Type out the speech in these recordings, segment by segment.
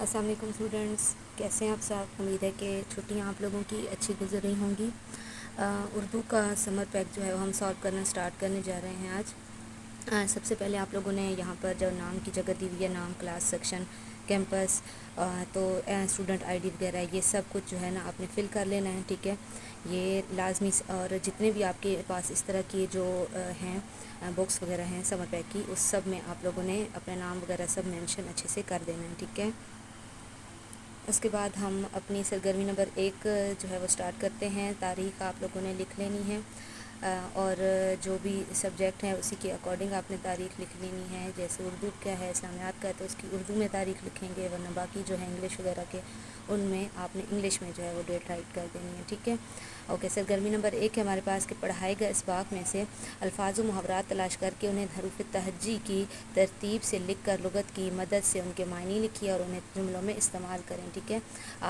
السلام علیکم اسٹوڈنٹس، کیسے ہیں آپ سب؟ امید ہے کہ چھٹیاں آپ لوگوں کی اچھی گزر رہی ہوں گی۔ اردو کا سمر پیک جو ہے وہ ہم سالو کرنا سٹارٹ کرنے جا رہے ہیں آج۔ سب سے پہلے آپ لوگوں نے یہاں پر جو نام کی جگہ دی ہوئی ہے، نام، کلاس، سیکشن، کیمپس، تو اسٹوڈنٹ آئی ڈی وغیرہ، یہ سب کچھ جو ہے نا آپ نے فل کر لینا ہے، ٹھیک ہے؟ یہ لازمی، اور جتنے بھی آپ کے پاس اس طرح کی جو ہیں بکس وغیرہ ہیں سمر پیک کی، اس سب میں آپ لوگوں نے اپنا نام وغیرہ سب مینشن اچھے سے کر دینا ہے، ٹھیک ہے؟ اس کے بعد ہم اپنی سرگرمی نمبر 1 جو ہے وہ سٹارٹ کرتے ہیں۔ تاریخ آپ لوگوں نے لکھ لینی ہے، اور جو بھی سبجیکٹ ہیں اسی کے اکارڈنگ آپ نے تاریخ لکھ لینی ہے۔ جیسے اردو کیا ہے، اسلامیات کا ہے، تو اس کی اردو میں تاریخ لکھیں گے، ورنہ باقی جو ہے انگلش وغیرہ کے، ان میں آپ نے انگلش میں جو ہے وہ ڈیٹ رائٹ کر دینی ہے، ٹھیک ہے؟ اوکے، سرگرمی نمبر 1 ہے ہمارے پاس کہ پڑھائے گئے اسباق میں سے الفاظ و محاورات تلاش کر کے انہیں حروف تہجی کی ترتیب سے لکھ کر لغت کی مدد سے ان کے معنی لکھیے اور انہیں جملوں میں استعمال کریں، ٹھیک ہے؟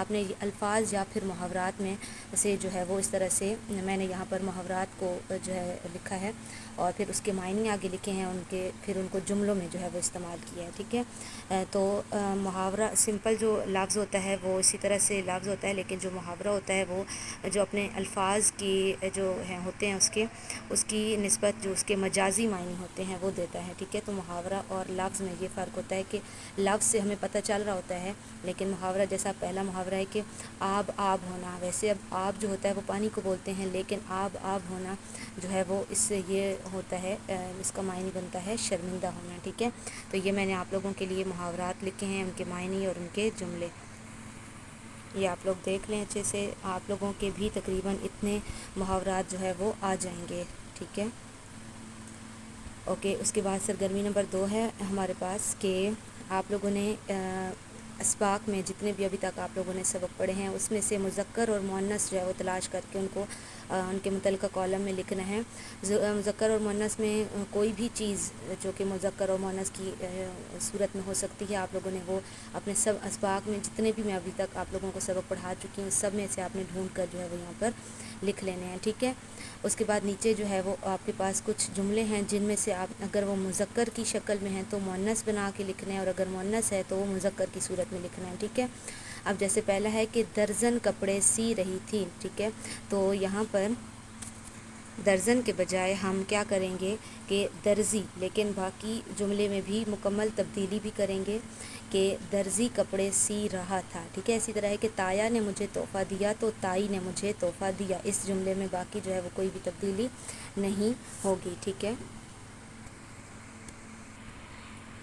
آپ نے الفاظ یا پھر محاورات میں سے جو ہے وہ اس طرح سے، میں نے یہاں پر محاورات کو جو ہے لکھا ہے اور پھر اس کے معنی آگے لکھے ہیں، ان کے پھر ان کو جملوں میں جو ہے وہ استعمال کیا ہے، ٹھیک ہے؟ تو محاورہ سمپل جو لفظ ہوتا ہے وہ اسی طرح سے لفظ ہوتا ہے، لیکن جو محاورہ ہوتا ہے وہ جو اپنے الفاظ کی جو ہیں ہوتے ہیں اس کی نسبت جو اس کے مجازی معنی ہوتے ہیں وہ دیتا ہے، ٹھیک ہے؟ تو محاورہ اور لفظ میں یہ فرق ہوتا ہے کہ لفظ سے ہمیں پتہ چل رہا ہوتا ہے، لیکن محاورہ جیسا پہلا محاورہ ہے کہ آب ہونا، ویسے اب آب جو ہوتا ہے وہ پانی کو بولتے ہیں، لیکن آب ہونا جو ہے وہ اس سے یہ ہوتا ہے، اس کا معنی بنتا ہے شرمندہ ہونا، ٹھیک ہے؟ تو یہ میں نے آپ لوگوں کے لیے محاورات لکھے ہیں، ان کے معنی اور ان کے جملے، یہ آپ لوگ دیکھ لیں اچھے سے۔ آپ لوگوں کے بھی تقریباً اتنے محاورات جو ہے وہ آ جائیں گے، ٹھیک ہے؟ اوکے، اس کے بعد سرگرمی نمبر 2 ہے ہمارے پاس کہ آپ لوگوں نے اسباق میں جتنے بھی ابھی تک آپ لوگوں نے سبق پڑھے ہیں اس میں سے مذکر اور مؤنث جو ہے وہ تلاش کر کے ان کو ان کے متعلقہ کالم میں لکھنا ہے۔ مذکر اور مؤنث میں کوئی بھی چیز جو کہ مذکر اور مؤنث کی صورت میں ہو سکتی ہے، آپ لوگوں نے وہ اپنے سب اسباق میں جتنے بھی میں ابھی تک آپ لوگوں کو سبق پڑھا چکی ہوں سب میں سے آپ نے ڈھونڈ کر جو ہے وہ یہاں پر لکھ لینے ہیں، ٹھیک ہے؟ اس کے بعد نیچے جو ہے وہ آپ کے پاس کچھ جملے ہیں جن میں سے آپ اگر وہ مذکر کی شکل میں ہیں تو مؤنث بنا کے لکھنا ہے، اور اگر مؤنث ہے تو وہ مذکر کی صورت میں لکھنا ہے، ٹھیک ہے؟ اب جیسے پہلا ہے کہ درجن کپڑے سی رہی تھی، ٹھیک ہے؟ تو یہاں پر درجن کے بجائے ہم کیا کریں گے کہ درزی، لیکن باقی جملے میں بھی مکمل تبدیلی بھی کریں گے کہ درزی کپڑے سی رہا تھا، ٹھیک ہے؟ اسی طرح ہے کہ تایا نے مجھے تحفہ دیا تو تائی نے مجھے تحفہ دیا، اس جملے میں باقی جو ہے وہ کوئی بھی تبدیلی نہیں ہوگی، ٹھیک ہے؟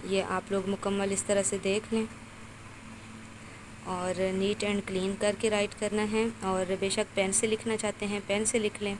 یہ آپ لوگ مکمل اس طرح سے دیکھ لیں اور نیٹ اینڈ کلین کر کے رائٹ کرنا ہے، اور بے شک پین سے لکھنا چاہتے ہیں پین سے لکھ لیں،